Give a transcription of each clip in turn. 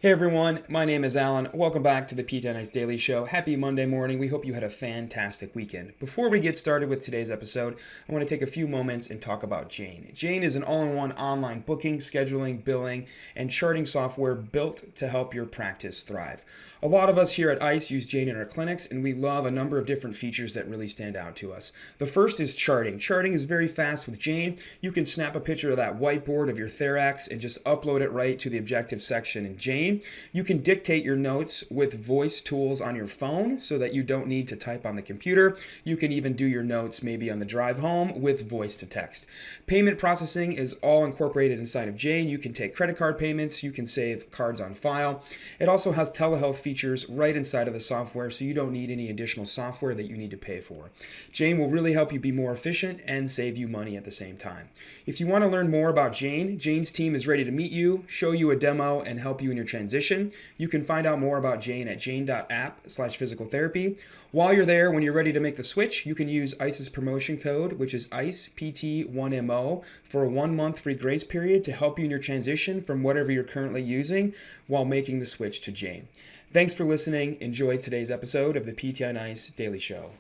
Hey everyone, my name is Alan. Welcome back to the PT Nice Daily Show. Happy Monday morning. We hope you had a fantastic weekend. Before we get started with today's episode, I want to take a few moments and talk about Jane. Jane is an all-in-one online booking, scheduling, billing, and charting software built to help your practice thrive. A lot of us here at ICE use Jane in our clinics, and we love a number of different features that really stand out to us. The first is charting. Charting is very fast with Jane. You can snap a picture of that whiteboard of your Therax and just upload it right to the objective section in Jane. You can dictate your notes with voice tools on your phone so that you don't need to type on the computer. You can even do your notes maybe on the drive home with voice to text. Payment processing is all incorporated inside of Jane. You can take credit card payments. You can save cards on file. It also has telehealth features right inside of the software, so you don't need any additional software that you need to pay for. Jane will really help you be more efficient and save you money at the same time. If you want to learn more about Jane, Jane's team is ready to meet you, show you a demo, and help you in your transition. You can find out more about Jane at jane.app/physicaltherapy. While you're there, when you're ready to make the switch, you can use ICE's promotion code, which is ICEPT1MO, for a 1-month free grace period to help you in your transition from whatever you're currently using while making the switch to Jane. Thanks for listening. Enjoy today's episode of the PT on Ice Daily Show.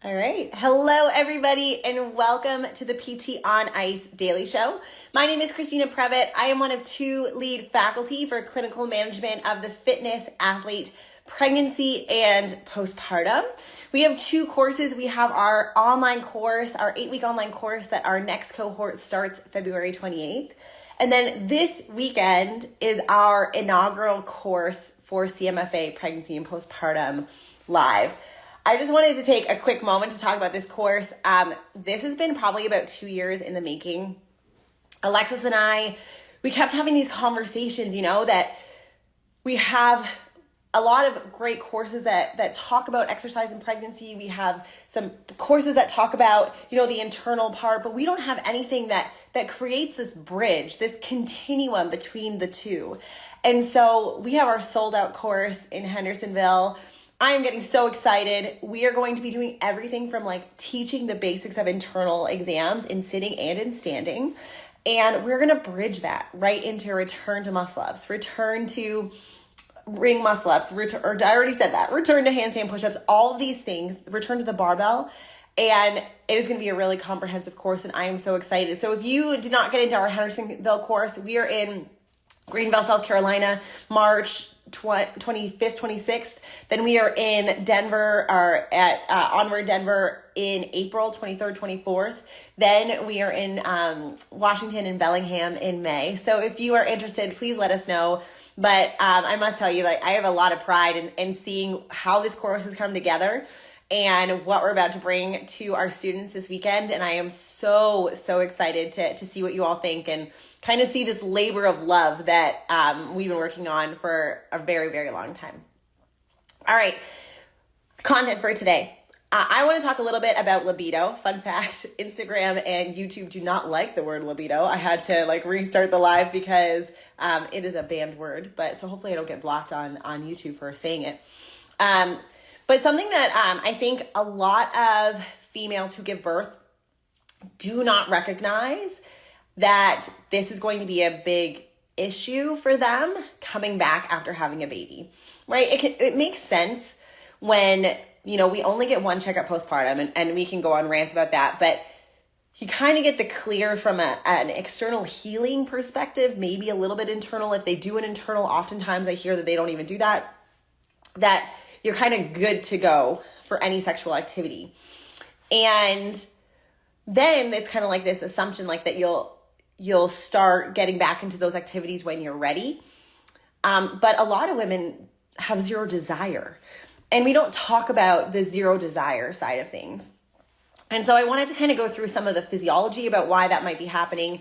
All right. Hello, everybody, and welcome to the PT on Ice Daily Show. My name is Christina Previtt. I am one of 2 lead faculty for clinical management of the fitness, athlete, pregnancy, and postpartum. We have 2 courses. We have our online course, our 8-week online course that our next cohort starts February 28th. And then this weekend is our inaugural course for CMFA, Pregnancy and Postpartum Live. I just wanted to take a quick moment to talk about this course. This has been probably about 2 years in the making. Alexis and I, we kept having these conversations, that we have a lot of great courses that talk about exercise and pregnancy. We have some courses that talk about, the internal part, but we don't have anything that creates this bridge, this continuum between the two. And so we have our sold out course in Hendersonville. I am getting so excited. We are going to be doing everything from teaching the basics of internal exams in sitting and in standing. And we're going to bridge that right into return to muscle ups, return to ring muscle ups, or I already said that, return to handstand push-ups, all of these things, return to the barbell. And it is going to be a really comprehensive course, and I am so excited. So if you did not get into our Hendersonville course, we are in Greenville, South Carolina, March 25th, 26th. Then we are in Denver, or at Onward Denver in April 23rd, 24th. Then we are in Washington and Bellingham in May. So if you are interested, please let us know. But I must tell you, I have a lot of pride in seeing how this course has come together and what we're about to bring to our students this weekend. And I am so excited to see what you all think and kind of see this labor of love that we've been working on for a very, very long time. All right, content for today. I want to talk a little bit about libido. Fun fact, Instagram and YouTube do not like the word libido. I had to restart the live because it is a banned word, but so hopefully I don't get blocked on YouTube for saying it. But something that I think a lot of females who give birth do not recognize that this is going to be a big issue for them coming back after having a baby, right? It makes sense when, we only get one checkup postpartum, and we can go on rants about that, but you kind of get the clear from an external healing perspective, maybe a little bit internal. If they do an internal, oftentimes I hear that they don't even do that you're kind of good to go for any sexual activity. And then it's kind of this assumption that you'll start getting back into those activities when you're ready. But a lot of women have zero desire, and we don't talk about the zero desire side of things. And so I wanted to kind of go through some of the physiology about why that might be happening.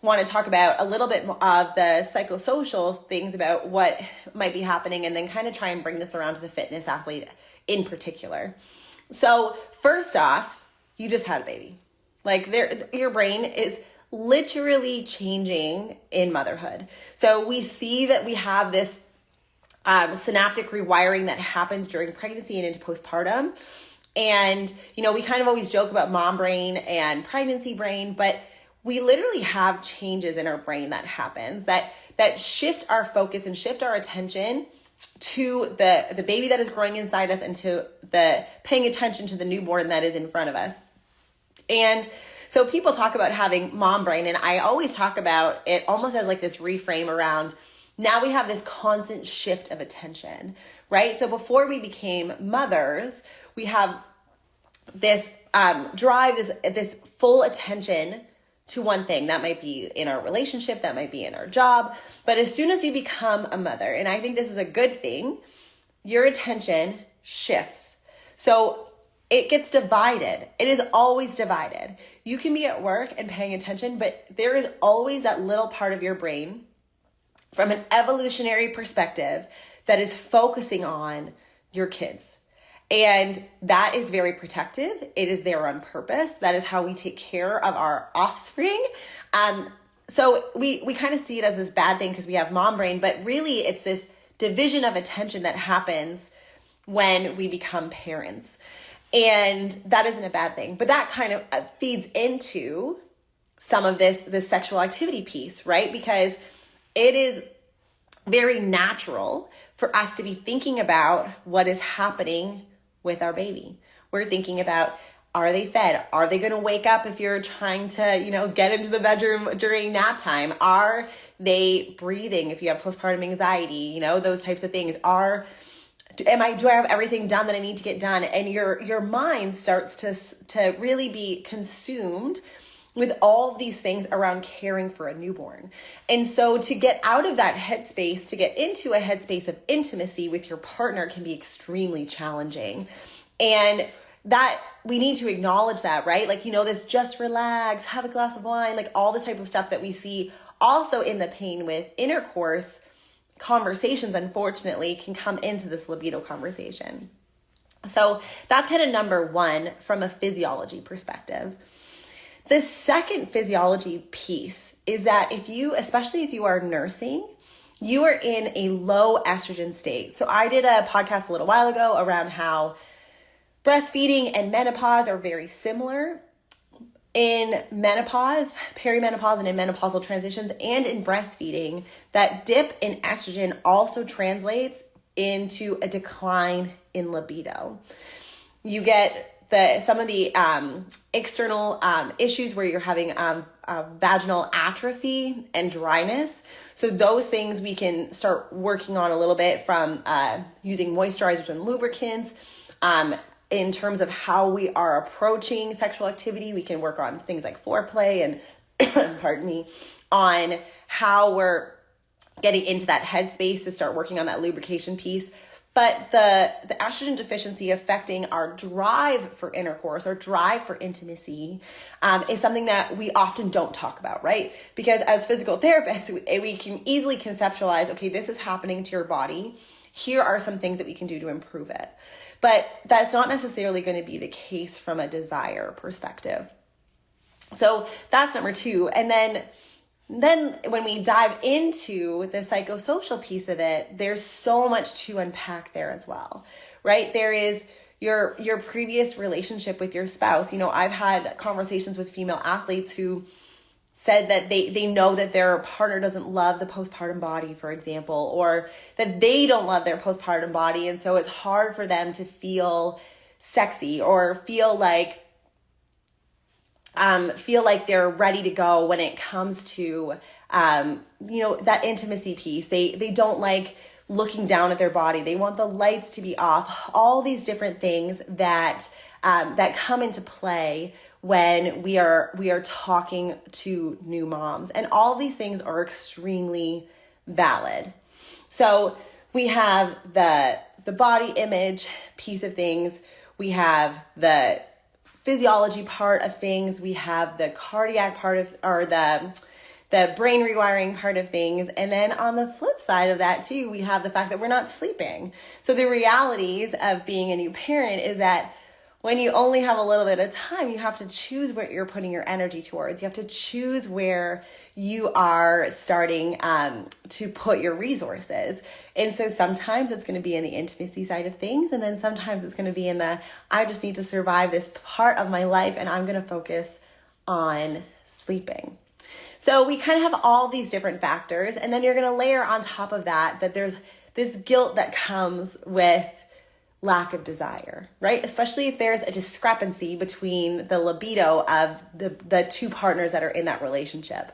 Want to talk about a little bit of the psychosocial things about what might be happening, and then kind of try and bring this around to the fitness athlete in particular. So first off, you just had a baby. Your brain is literally changing in motherhood. So we see that we have this synaptic rewiring that happens during pregnancy and into postpartum. And, we kind of always joke about mom brain and pregnancy brain, but we literally have changes in our brain that happens that that shift our focus and shift our attention to the baby that is growing inside us and to the paying attention to the newborn that is in front of us. And so people talk about having mom brain, and I always talk about it almost as like this reframe around now we have this constant shift of attention, right? So before we became mothers, we have this drive, this full attention to one thing. That might be in our relationship, that might be in our job. But as soon as you become a mother, and I think this is a good thing, your attention shifts. So it gets divided. It is always divided. You can be at work and paying attention, but there is always that little part of your brain from an evolutionary perspective that is focusing on your kids. And that is very protective. It is there on purpose. That is how we take care of our offspring. So we kind of see it as this bad thing because we have mom brain, but really it's this division of attention that happens when we become parents. And that isn't a bad thing, but that kind of feeds into some of this sexual activity piece, right? Because it is very natural for us to be thinking about what is happening with our baby. We're thinking about, are they fed? Are they going to wake up if you're trying to, get into the bedroom during nap time? Are they breathing if you have postpartum anxiety? Those types of things. Do I have everything done that I need to get done? And your mind starts to really be consumed with all of these things around caring for a newborn. And so to get out of that headspace, to get into a headspace of intimacy with your partner can be extremely challenging. And that we need to acknowledge that, right? Like, this just relax, have a glass of wine, like all this type of stuff that we see also in the pain with intercourse conversations, unfortunately, can come into this libido conversation. So that's kind of number one from a physiology perspective. The second physiology piece is that especially if you are nursing, you are in a low estrogen state. So I did a podcast a little while ago around how breastfeeding and menopause are very similar. In menopause, perimenopause, and in menopausal transitions, and in breastfeeding, that dip in estrogen also translates into a decline in libido. You get some of the external issues where you're having vaginal atrophy and dryness. So those things we can start working on a little bit from using moisturizers and lubricants. In terms of how we are approaching sexual activity, we can work on things like foreplay and on how we're getting into that headspace to start working on that lubrication piece. But the estrogen deficiency affecting our drive for intercourse or drive for intimacy is something that we often don't talk about, right? Because as physical therapists, we can easily conceptualize, okay, this is happening to your body. Here are some things that we can do to improve it. But that's not necessarily going to be the case from a desire perspective. So that's number two. And then when we dive into the psychosocial piece of it, there's so much to unpack there as well, right? There is your previous relationship with your spouse. I've had conversations with female athletes who said that they know that their partner doesn't love the postpartum body, for example, or that they don't love their postpartum body. And so it's hard for them to feel sexy or feel like they're ready to go when it comes to, that intimacy piece. They don't like looking down at their body. They want the lights to be off, all these different things that come into play when we are talking to new moms. And all these things are extremely valid. So we have the body image piece of things. We have the physiology part of things. We have the cardiac part of, or the brain rewiring part of things. And then on the flip side of that too, we have the fact that we're not sleeping. So the realities of being a new parent is that when you only have a little bit of time, you have to choose what you're putting your energy towards. You have to choose where you are starting to put your resources. And so sometimes it's going to be in the intimacy side of things. And then sometimes it's going to be in I just need to survive this part of my life and I'm going to focus on sleeping. So we kind of have all these different factors, and then you're going to layer on top of that there's this guilt that comes with lack of desire, right? Especially if there's a discrepancy between the libido of the two partners that are in that relationship.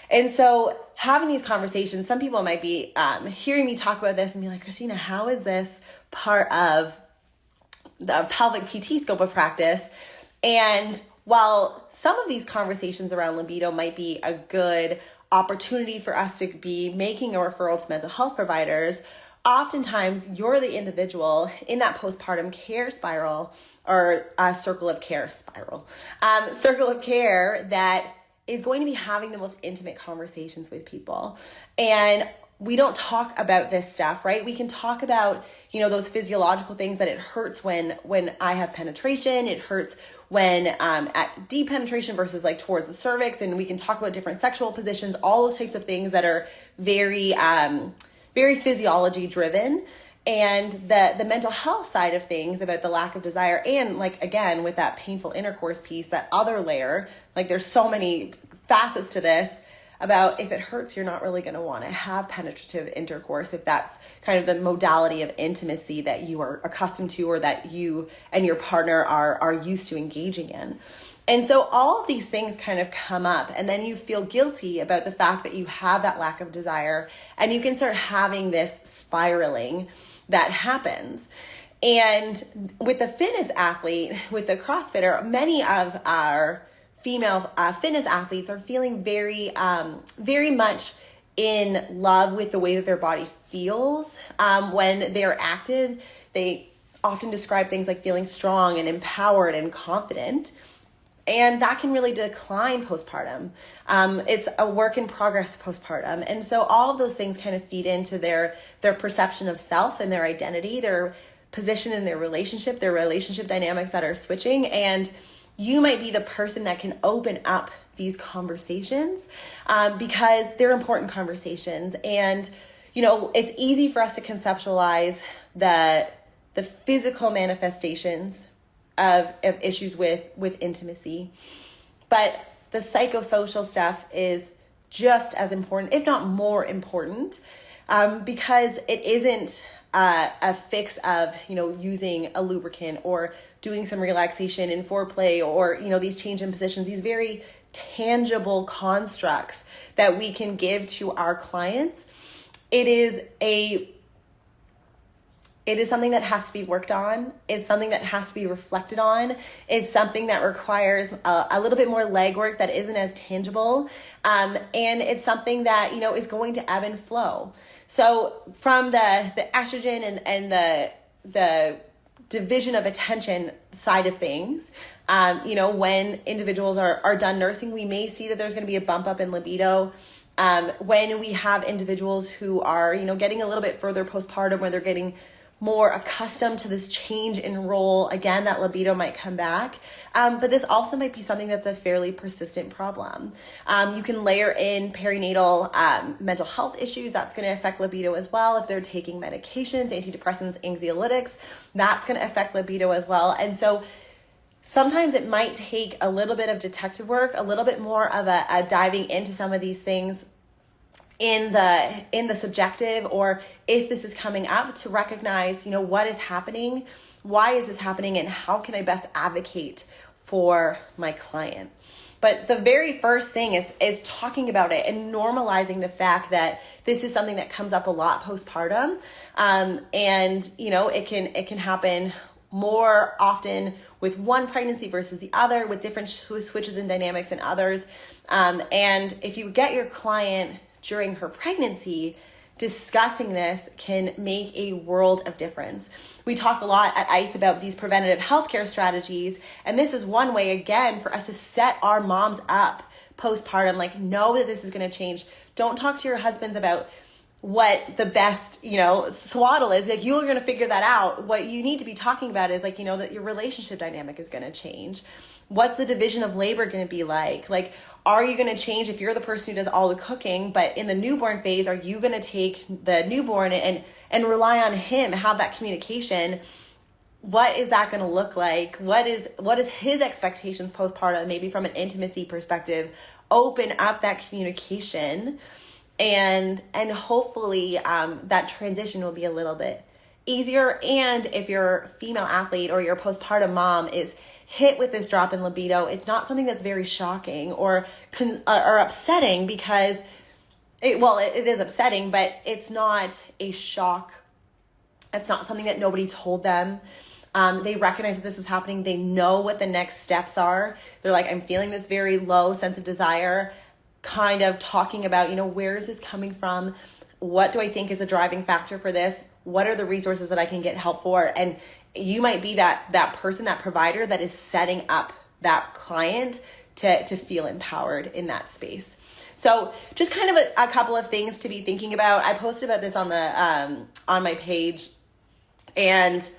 And so having these conversations, some people might be hearing me talk about this and be like, Christina, how is this part of the pelvic PT scope of practice? And while some of these conversations around libido might be a good opportunity for us to be making a referral to mental health providers, oftentimes you're the individual in that postpartum care spiral or circle of care that is going to be having the most intimate conversations with people. And we don't talk about this stuff, right? We can talk about, those physiological things, that it hurts when I have penetration, it hurts when at deep penetration versus like towards the cervix. And we can talk about different sexual positions, all those types of things that are very, very physiology driven. And the mental health side of things about the lack of desire, and like, again, with that painful intercourse piece, that other layer, like there's so many facets to this about if it hurts, you're not really going to want to have penetrative intercourse if that's kind of the modality of intimacy that you are accustomed to or that you and your partner are used to engaging in. And so all of these things kind of come up, and then you feel guilty about the fact that you have that lack of desire, and you can start having this spiraling that happens. And with the fitness athlete, with the CrossFitter, many of our female fitness athletes are feeling very, very much in love with the way that their body feels when they're active. They often describe things like feeling strong and empowered and confident. And that can really decline postpartum. It's a work in progress postpartum. And so all of those things kind of feed into their perception of self and their identity, their position in their relationship dynamics that are switching. And you might be the person that can open up these conversations because they're important conversations. And, it's easy for us to conceptualize the physical manifestations of issues with intimacy. But the psychosocial stuff is just as important, if not more important, because it isn't a fix of, using a lubricant or doing some relaxation in foreplay or, these change in positions, these very tangible constructs that we can give to our clients. It is something that has to be worked on. It's something that has to be reflected on. It's something that requires a little bit more legwork that isn't as tangible. And it's something that, is going to ebb and flow. So from the estrogen and the division of attention side of things, when individuals are done nursing, we may see that there's going to be a bump up in libido. When we have individuals who are, getting a little bit further postpartum, where they're getting more accustomed to this change in role, again, that libido might come back. But this also might be something that's a fairly persistent problem. You can layer in perinatal mental health issues. That's going to affect libido as well. If they're taking medications, antidepressants, anxiolytics, that's going to affect libido as well. And so sometimes it might take a little bit of detective work, a little bit more of a diving into some of these things in the subjective, or if this is coming up, to recognize, what is happening, why is this happening, and how can I best advocate for my client. But the very first thing is talking about it and normalizing the fact that this is something that comes up a lot postpartum. And it can happen more often with one pregnancy versus the other, with different switches in dynamics and others. And if you get your client during her pregnancy, discussing this can make a world of difference. We talk a lot at ICE about these preventative healthcare strategies, and this is one way, again, for us to set our moms up postpartum, like, know that this is going to change. Don't talk to your husbands about what the best, swaddle is. Like, you're going to figure that out. What you need to be talking about is, that your relationship dynamic is going to change. What's the division of labor going to be like? Like, are you going to change if you're the person who does all the cooking, but in the newborn phase, are you going to take the newborn and rely on him, have that communication? What is that going to look like? What is his expectations postpartum, maybe from an intimacy perspective, open up that communication, and hopefully that transition will be a little bit easier. And if your female athlete or your postpartum mom is hit with this drop in libido, it's not something that's very shocking or upsetting, because it is upsetting, but it's not a shock. It's not something that nobody told them. They recognize that this was happening. They know what the next steps are. They're like, I'm feeling this very low sense of desire, kind of talking about, where is this coming from? What do I think is a driving factor for this? What are the resources that I can get help for? And you might be that person, that provider that is setting up that client to feel empowered in that space. So just kind of a couple of things to be thinking about. I posted about this on my page, and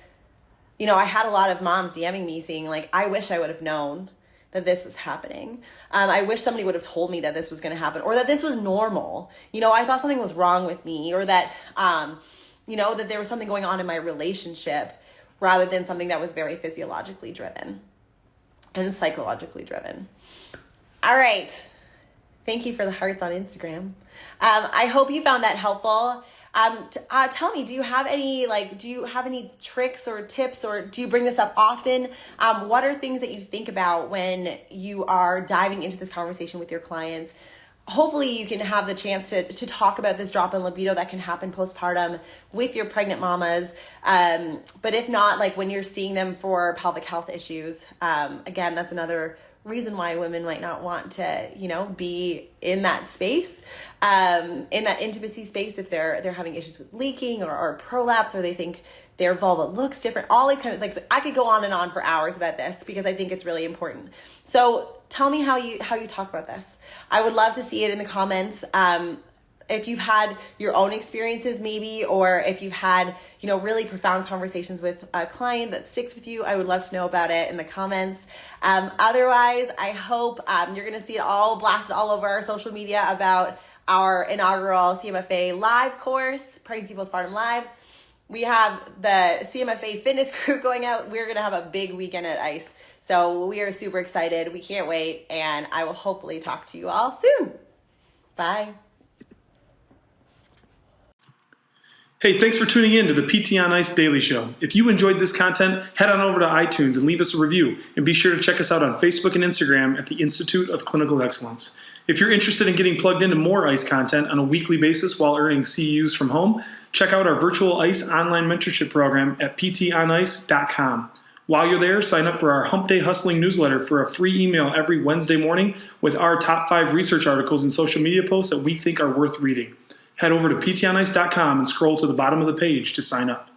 I had a lot of moms DMing me saying, like, I wish I would have known that this was happening. I wish somebody would have told me that this was going to happen, or that this was normal. I thought something was wrong with me, or that, that there was something going on in my relationship, rather than something that was very physiologically driven and psychologically driven. All right. Thank you for the hearts on Instagram. I hope you found that helpful. Tell me, do you have any tricks or tips, or do you bring this up often? What are things that you think about when you are diving into this conversation with your clients? Hopefully you can have the chance to talk about this drop in libido that can happen postpartum with your pregnant mamas. But if not, like when you're seeing them for pelvic health issues, again, that's another reason why women might not want to, be in that space, in that intimacy space, if they're having issues with leaking or prolapse, or they think their vulva looks different. All these kind of things. I could go on and on for hours about this, because I think it's really important. So tell me how you talk about this. I would love to see it in the comments. If you've had your own experiences maybe, or if you've had, really profound conversations with a client that sticks with you, I would love to know about it in the comments. Otherwise, I hope you're going to see it all blasted all over our social media about our inaugural CMFA live course, Pregnancy Postpartum Live. We have the CMFA fitness group going out. We're going to have a big weekend at ICE. So we are super excited. We can't wait. And I will hopefully talk to you all soon. Bye. Hey, thanks for tuning in to the PT on Ice Daily Show. If you enjoyed this content, head on over to iTunes and leave us a review. And be sure to check us out on Facebook and Instagram at the Institute of Clinical Excellence. If you're interested in getting plugged into more ICE content on a weekly basis while earning CEUs from home, check out our virtual ICE online mentorship program at ptonice.com. While you're there, sign up for our Hump Day Hustling newsletter for a free email every Wednesday morning with our top 5 research articles and social media posts that we think are worth reading. Head over to ptonice.com and scroll to the bottom of the page to sign up.